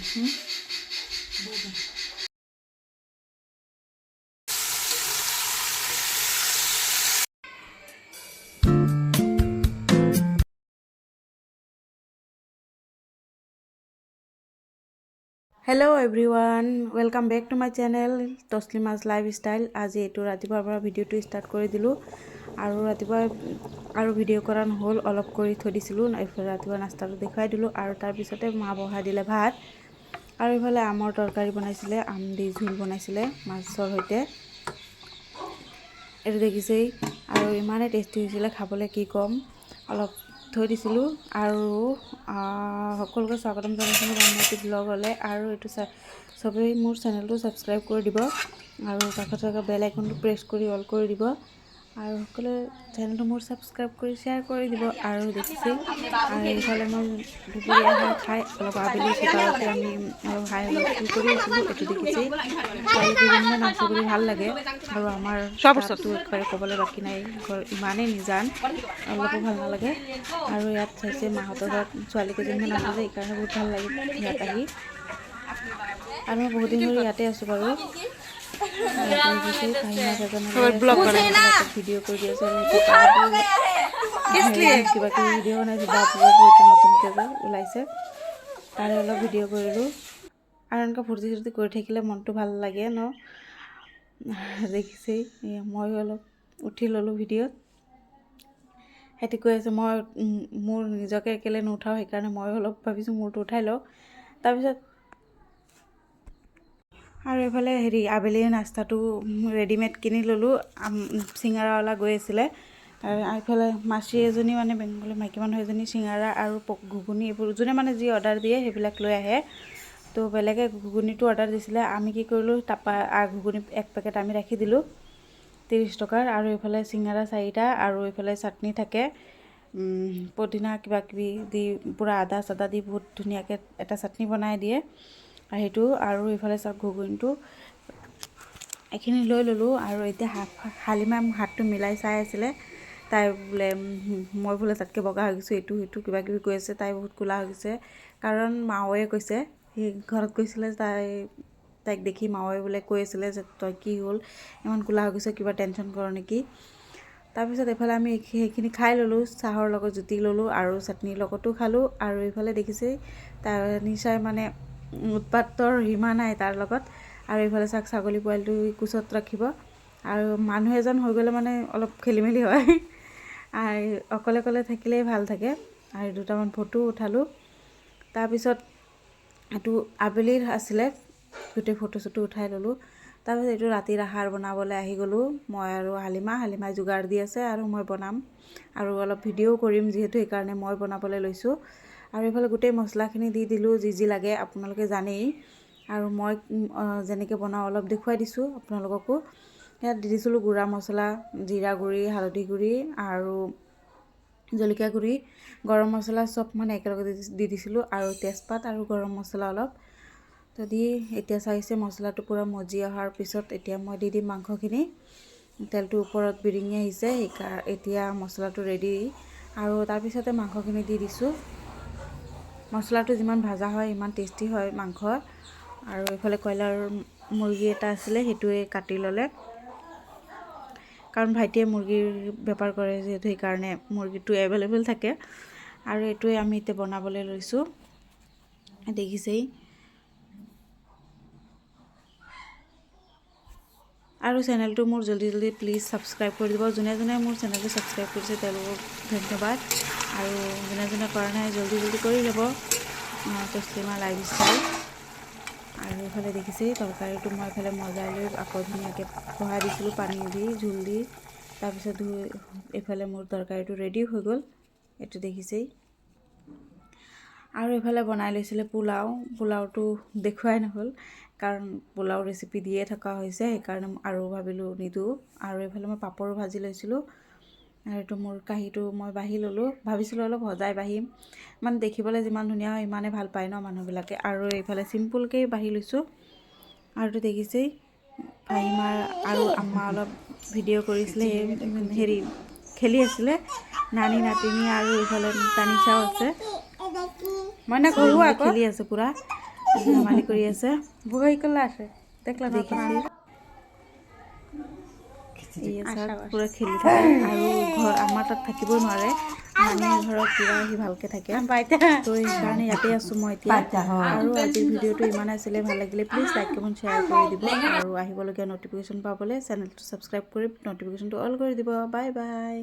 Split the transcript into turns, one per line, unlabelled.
Hello everyone, welcome back to my channel Toslima's lifestyle. আজি এটো ৰাতিপুৱাৰ পৰা ভিডিওটো ষ্টাৰ্ট কৰি দিলো আৰু ৰাতিপুৱা আৰু ভিডিও কৰা নহল অলপ কৰি থৈ দিছিলো ৰাতিপুৱা নাস্তাটো দেখাই দিলো আৰু তাৰ পিছতে মা বহাই দিলে ভাত আৰু ইফালে আমৰ তৰকাৰী বনাইছিলে আম দি ঝোল বনাইছিলে মাছৰ সৈতে এটো দেখিছেই আৰু ইমানে টেষ্টি হৈছিলে খাবলৈ কি কম অলপ থৈ দিছিলো আৰু সকলোকে স্বাগতম জনাইছো বামতি ব্লগলে আৰু এটো সবেই মোৰ চেনেলটো সাবস্ক্ৰাইব কৰি দিব আৰু কাষত থকা বেল আইকনটো প্ৰেছ কৰি অল কৰি দিব আৰু সকলো চেনেলটো মোৰ সাবস্ক্ৰাইব কৰি শেয়াৰ কৰি দিব আৰু দেখিছে আৰু ইফালে মই দুপৰীয়া খাই অলপ আবেলি চোতালতে আমি অলপ হাই হুলস্থুল কৰি আছিলো এটো দেখিছে ছোৱালীকেইজনীয়ে নাচ কৰি ভাল লাগে আৰু আমাৰ সবটো একবাৰে ক'বলৈ বাকি নাই ইমানেই নিজান অলপো ভাল নালাগে আৰু ইয়াত চাইছে মাহঁতৰ ঘৰত ছোৱালীকেইজনীয়ে নাচে এইকাৰণে বহুত ভাল লাগে ইয়াত আহি আৰু মই বহুত দিন ধৰি ইয়াতে আছো বাৰু ব্লগ ভিডিও কৰি দি আছে কিবা কিবি ভিডিও বনাইছে নতুনকৈ ওলাইছে তাৰে অলপ ভিডিও কৰিলোঁ আৰু এনেকৈ ফূৰ্তি চূৰ্তি কৰি থাকিলে মনটো ভাল লাগে ন দেখিছেই মই অলপ উঠি ল'লোঁ ভিডিঅ'ত হেতি কৈ আছে মই মোৰ নিজকে একেলে নুঠাও সেইকাৰণে মই অলপ ভাবিছোঁ মূৰটো উঠাই লওঁ তাৰপিছত আৰু এফালে হেৰি আবেলি নাস্তাটো ৰেডিমেড কিনি ল'লোঁ সিঙ্গাৰাওয়ালা গৈ আছিলে আৰু এফালে মাছী এজনী মানে বেংগলী মাইকী মানুহ এজনী সিঙ্গাৰা আৰু ঘুগুনি এইবোৰ যোনে মানে যি অৰ্ডাৰ দিয়ে সেইবিলাক লৈ আহে তো বেলেগে ঘুগুনিটো অৰ্ডাৰ দিছিলে আমি কি কৰিলোঁ তাপা ঘুগুনি এক পেকেট আমি ৰাখি দিলোঁ 30 টকাৰ আৰু এফালে সিঙ্গাৰা 4টা আৰু এফালে চাটনি থাকে পদিনা কিবা কিবি দি পুৰা আদা সাদা দি বহুত ধুনীয়াকৈ এটা চাটনি বনাই দিয়ে সেইটো আৰু এফালে সব ঘুগুনিটো এখিনি লৈ ল'লোঁ আৰু এতিয়া হালিমা হাতটো মিলাই চাই আছিলে তাই বোলে মই বোলে তাতকৈ বগা হৈ গৈছোঁ এইটো সেইটো কিবা কিবি কৈ আছে তাই বহুত কোলা হৈ গৈছে কাৰণ মাৱে কৈছে সি ঘৰত গৈছিলে তাইক দেখি মাৱে বোলে কৈ আছিলে যে তই কি হ'ল ইমান কোলা হৈ গৈছে কিবা টেনশ্যন কৰ নেকি তাৰপিছত এফালে আমি সেইখিনি খাই ল'লোঁ চাহৰ লগত জুতি ল'লোঁ আৰু চাটনিৰ লগতো খালোঁ আৰু এইফালে দেখিছে তাৰ নিচাই মানে উৎপাতৰ সীমা নাই তাৰ লগত আৰু এইফালে ছাগলী পোৱালিটো কুচত ৰাখিব আৰু মানুহ এজন হৈ গ'লে মানে অলপ খেলিমেলি হয় আৰু অকলে অকলে থাকিলেই ভাল থাকে আৰু দুটামান ফটো উঠালোঁ তাৰপিছত এটো আবেলিৰ আছিলে গোটেই ফটো চটো উঠাই ল'লোঁ তাৰপিছত এইটো ৰাতিৰ আহাৰ বনাবলৈ আহি গ'লোঁ মই আৰু হালিমাই যোগাৰ দি আছে আৰু মই বনাম আৰু অলপ ভিডিও কৰিম যিহেতু সেইকাৰণে মই বনাবলৈ লৈছোঁ আৰু এইফালে গোটেই মছলাখিনি দি দিলোঁ যি লাগে আপোনালোকে জানেই আৰু মই যেনেকৈ বনাওঁ অলপ দেখুৱাই দিছোঁ আপোনালোককো ইয়াত দি দিছিলোঁ গুড়া মছলা জিৰা গুড়ি হালধি গুড়ি আৰু জলকীয়া গুড়ি গৰম মছলা সব মানে একেলগে দি দিছিলোঁ আৰু তেজপাত আৰু গৰম মছলা অলপ তো দি এতিয়া চাইছে মছলাটো পুৰা মজি অহাৰ পিছত এতিয়া মই দি দিম মাংসখিনি তেলটো ওপৰত বিৰিঙি আহিছে এতিয়া মছলাটো ৰেডি আৰু তাৰপিছতে মাংসখিনি দি দিছোঁ মছলাটো যিমান ভাজা হয় ইমান টেষ্টি হয় মাংস আৰু এইফালে কয়লাৰ মুৰ্গী এটা আছিলে সেইটোৱে কাটি ল'লে কাৰণ ভাইটিয়ে মুৰ্গীৰ বেপাৰ কৰে যেহেতু সেইকাৰণে মুৰ্গীটো এভেইলেবল থাকে আৰু এইটোৱে আমি এতিয়া বনাবলৈ লৈছোঁ দেখিছেই আৰু চেনেলটো মোৰ জলদি প্লিজ সাবস্ক্ৰাইব কৰি দিব যোনে যোনে মোৰ চেনেলটো সাবস্ক্ৰাইব কৰিছে তেওঁলোকক ধন্যবাদ আৰু যোনে কৰা নাই জলদি কৰি যাব তছলিমা লাইফষ্টাইল আৰু এইফালে দেখিছেই তৰকাৰীটো মই এইফালে মজাই লৈ আকৌ ধুনীয়াকৈ বহাই দিছিলোঁ পানী দি ঝোল দি তাৰপিছত এইফালে মোৰ তৰকাৰীটো ৰেডি হৈ গ'ল এইটো দেখিছেই আৰু এইফালে বনাই লৈছিলে পোলাওটো দেখুৱাই নহ'ল কাৰণ পোলাও ৰেচিপি দিয়ে থকা হৈছে সেইকাৰণে আৰু ভাবিলোঁ নিদো আৰু এইফালে মই পাপৰো ভাজি লৈছিলোঁ আৰু এইটো মোৰ কাঁহীটো মই বাঢ়ি ল'লোঁ ভাবিছিলোঁ অলপ সজাই বাঢ়িম মানে দেখিবলৈ যিমান ধুনীয়া হয় ইমানে ভাল পায় ন মানুহবিলাকে আৰু এইফালে চিম্পুলকৈ বাঢ়ি লৈছোঁ আৰু এইটো দেখিছেই ভাইমা আৰু আম্মা অলপ ভিডিঅ' কৰিছিলে হেৰি খেলি আছিলে নানি নাতিনী আৰু এইফালে তানিশাও আছে মানে ঘৰুৱা খেলি আছে পুৰা ধেমালি কৰি আছে
বহি কলা আছে দেখলা
দেখিছি এই পুৰা খেলি থাকে আৰু ঘৰ আমাৰ তাত থাকিবই নোৱাৰে নানীৰ ঘৰত পুৰা সি ভালকৈ থাকে তো সেইকাৰণে ইয়াতে আছোঁ মই এতিয়া আৰু আজিৰ ভিডিঅ'টো ইমান আছিলে ভাল লাগিলে প্লিজ লাইক কমেণ্ট শ্বেয়াৰ কৰি দিব আৰু আহিবলগীয়া ন'টিফিকেশ্যন পাবলৈ চেনেলটো ছাবস্ক্ৰাইব কৰি ন'টিফিকেশ্যনটো অল কৰি দিব বাই বাই